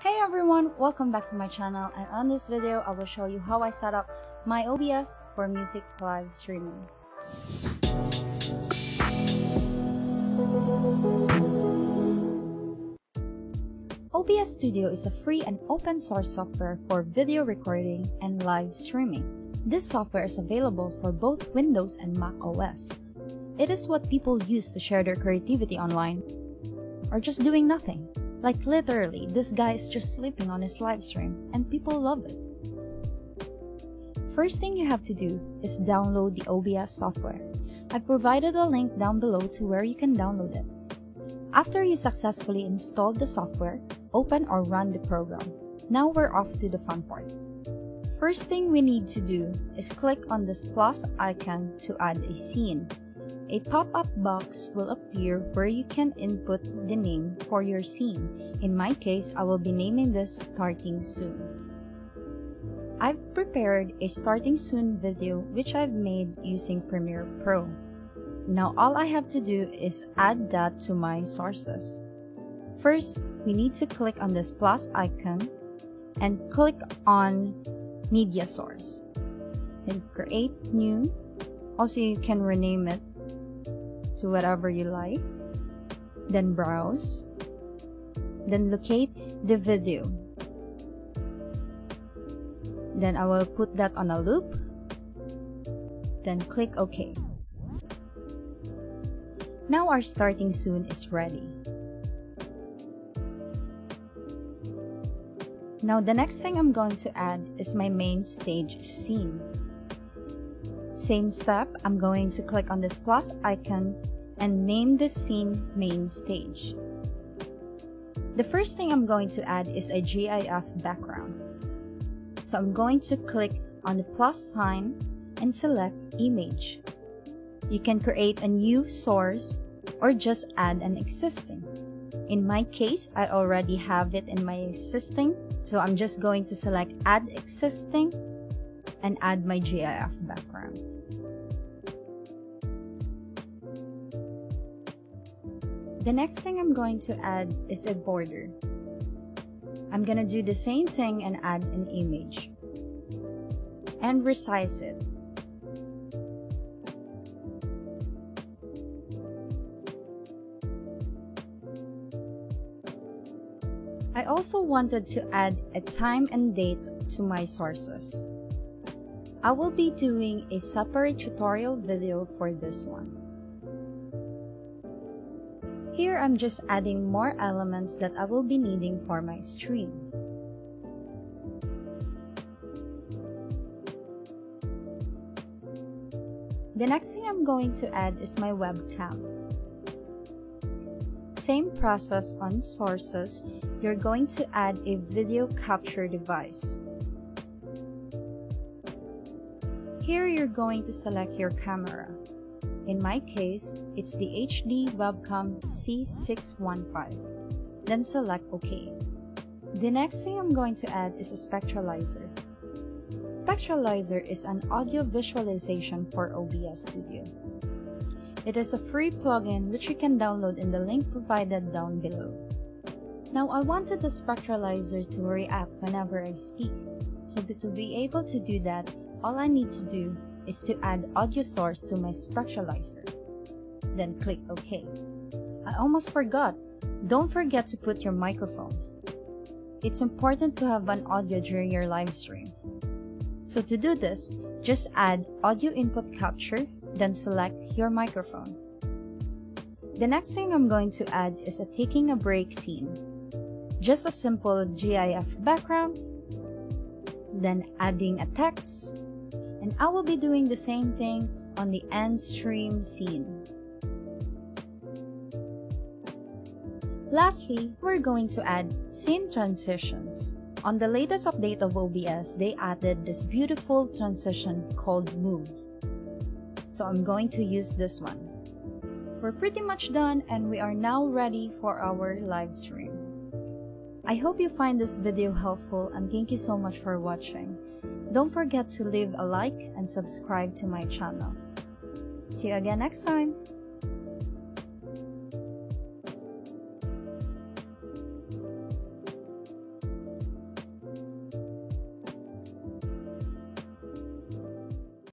Hey everyone, welcome back to my channel, and on this video I will show you how I set up my OBS for music live streaming. OBS Studio is a free and open source software for video recording and live streaming. This software is available for both Windows and Mac OS. It is what people use to share their creativity online or just doing nothing. Like literally, this guy is just sleeping on his live stream and people love it. First thing you have to do is download the OBS software. I provided a link down below to where you can download it. After you successfully installed the software, open or run the program. Now we're off to the fun part. First thing we need to do is click on this plus icon to add a scene. A pop-up box will appear where you can input the name for your scene. In my case, I will be naming this Starting Soon. I've prepared a Starting Soon video which I've made using Premiere Pro. Now all I have to do is add that to my sources. First, we need to click on this plus icon and click on Media Source. Then create new. Also, you can rename it to whatever you like. Then browse. Then locate the video. Then I will put that on a loop. Then click OK. Now our Starting Soon is ready. Now the next thing I'm going to add is my main stage scene. Same step, I'm going to click on this plus icon and name this scene Main Stage. The first thing I'm going to add is a GIF background. So I'm going to click on the plus sign and select Image. You can create a new source or just add an existing. In my case, I already have it in my existing, so I'm just going to select Add Existing and add my GIF background. The next thing I'm going to add is a border. I'm gonna do the same thing and add an image and resize it. I also wanted to add a time and date to my sources. I will be doing a separate tutorial video for this one. Here I'm just adding more elements that I will be needing for my stream. The next thing I'm going to add is my webcam. Same process on sources, you're going to add a video capture device. Here you're going to select your camera. In my case, it's the HD Webcam C615. Then select OK. The next thing I'm going to add is a Spectralizer. Spectralizer is an audio visualization for OBS Studio. It is a free plugin which you can download in the link provided down below. Now I wanted the Spectralizer to react whenever I speak. So to be able to do that, all I need to do is to add audio source to my Spectralizer. Then click OK. I almost forgot. Don't forget to put your microphone. It's important to have an audio during your live stream. So to do this, just add audio input capture, then select your microphone. The next thing I'm going to add is a taking a break scene. Just a simple GIF background, then adding a text, and I will be doing the same thing on the end stream scene. Lastly, we're going to add scene transitions. On the latest update of OBS, they added this beautiful transition called Move. So I'm going to use this one. We're pretty much done and we are now ready for our live stream. I hope you find this video helpful and thank you so much for watching. Don't forget to leave a like and subscribe to my channel. See you again next time!